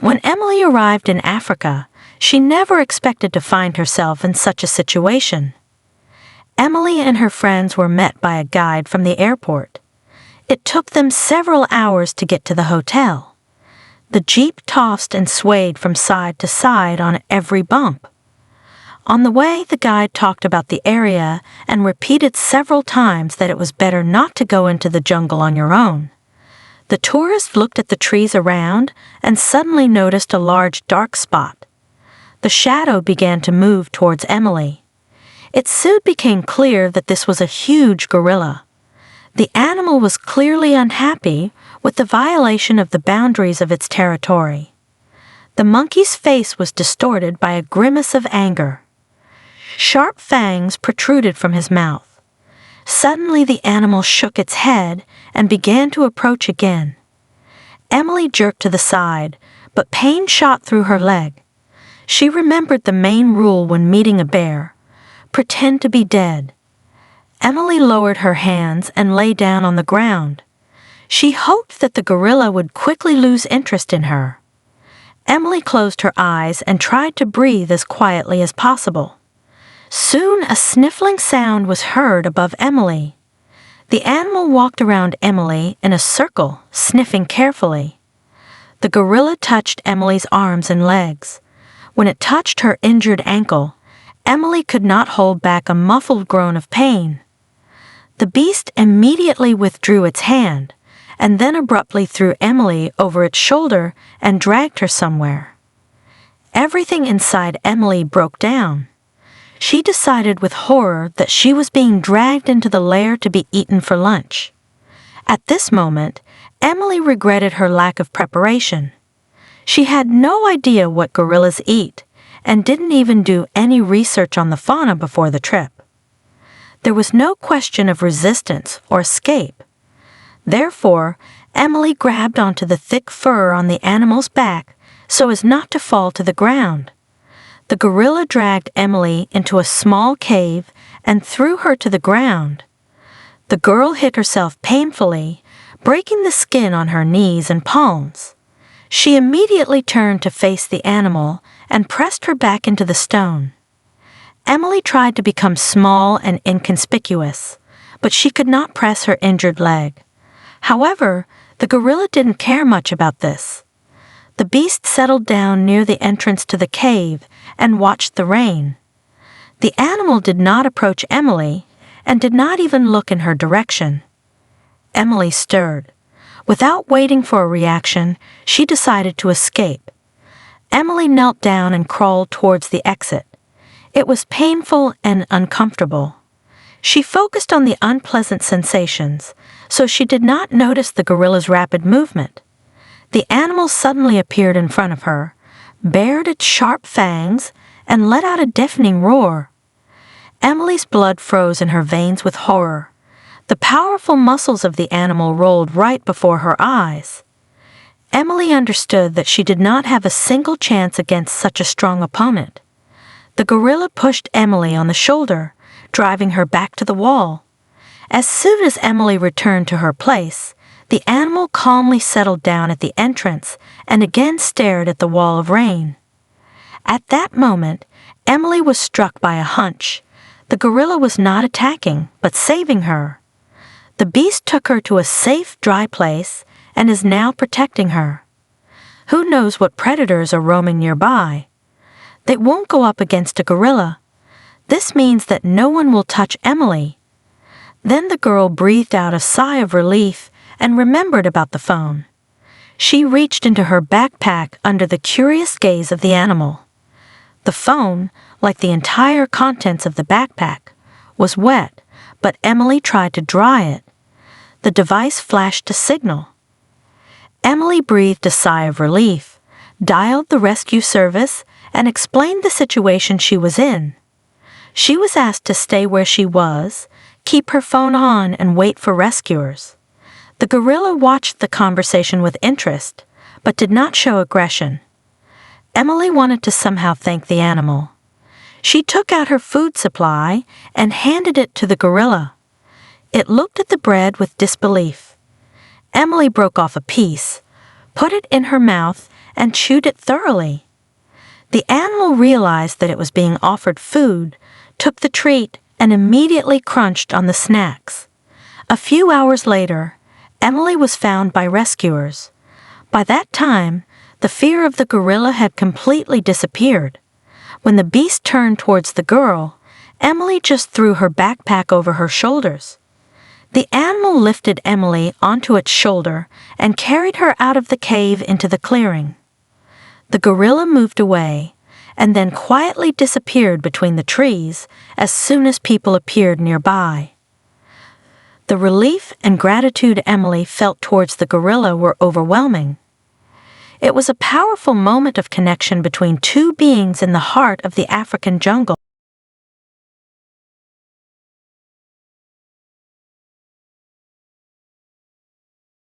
When Emily arrived in Africa, she never expected to find herself in such a situation. Emily and her friends were met by a guide from the airport. It took them several hours to get to the hotel. The jeep tossed and swayed from side to side on every bump. On the way, the guide talked about the area and repeated several times that it was better not to go into the jungle on your own. The tourist looked at the trees around and suddenly noticed a large dark spot. The shadow began to move towards Emily. It soon became clear that this was a huge gorilla. The animal was clearly unhappy with the violation of the boundaries of its territory. The monkey's face was distorted by a grimace of anger. Sharp fangs protruded from his mouth. Suddenly the animal shook its head and began to approach again. Emily jerked to the side, but pain shot through her leg. She remembered the main rule when meeting a bear: pretend to be dead. Emily lowered her hands and lay down on the ground. She hoped that the gorilla would quickly lose interest in her. Emily closed her eyes and tried to breathe as quietly as possible. Soon a sniffling sound was heard above Emily. The animal walked around Emily in a circle, sniffing carefully. The gorilla touched Emily's arms and legs. When it touched her injured ankle, Emily could not hold back a muffled groan of pain. The beast immediately withdrew its hand, and then abruptly threw Emily over its shoulder and dragged her somewhere. Everything inside Emily broke down. She decided with horror that she was being dragged into the lair to be eaten for lunch. At this moment, Emily regretted her lack of preparation. She had no idea what gorillas eat and didn't even do any research on the fauna before the trip. There was no question of resistance or escape. Therefore, Emily grabbed onto the thick fur on the animal's back so as not to fall to the ground. The gorilla dragged Emily into a small cave and threw her to the ground. The girl hit herself painfully, breaking the skin on her knees and palms. She immediately turned to face the animal and pressed her back into the stone. Emily tried to become small and inconspicuous, but she could not press her injured leg. However, the gorilla didn't care much about this. The beast settled down near the entrance to the cave and watched the rain. The animal did not approach Emily and did not even look in her direction. Emily stirred. Without waiting for a reaction, she decided to escape. Emily knelt down and crawled towards the exit. It was painful and uncomfortable. She focused on the unpleasant sensations, so she did not notice the gorilla's rapid movement. The animal suddenly appeared in front of her, bared its sharp fangs, and let out a deafening roar. Emily's blood froze in her veins with horror. The powerful muscles of the animal rolled right before her eyes. Emily understood that she did not have a single chance against such a strong opponent. The gorilla pushed Emily on the shoulder, driving her back to the wall. As soon as Emily returned to her place, the animal calmly settled down at the entrance and again stared at the wall of rain. At that moment, Emily was struck by a hunch. The gorilla was not attacking, but saving her. The beast took her to a safe, dry place and is now protecting her. Who knows what predators are roaming nearby? They won't go up against a gorilla. This means that no one will touch Emily. Then the girl breathed out a sigh of relief and remembered about the phone. She reached into her backpack under the curious gaze of the animal. The phone, like the entire contents of the backpack, was wet, but Emily tried to dry it. The device flashed a signal. Emily breathed a sigh of relief, dialed the rescue service, and explained the situation she was in. She was asked to stay where she was, keep her phone on, and wait for rescuers. The gorilla watched the conversation with interest, but did not show aggression. Emily wanted to somehow thank the animal. She took out her food supply and handed it to the gorilla. It looked at the bread with disbelief. Emily broke off a piece, put it in her mouth, and chewed it thoroughly. The animal realized that it was being offered food, took the treat, and immediately crunched on the snacks. A few hours later, Emily was found by rescuers. By that time, the fear of the gorilla had completely disappeared. When the beast turned towards the girl, Emily just threw her backpack over her shoulders. The animal lifted Emily onto its shoulder and carried her out of the cave into the clearing. The gorilla moved away and then quietly disappeared between the trees as soon as people appeared nearby. The relief and gratitude Emily felt towards the gorilla were overwhelming. It was a powerful moment of connection between two beings in the heart of the African jungle.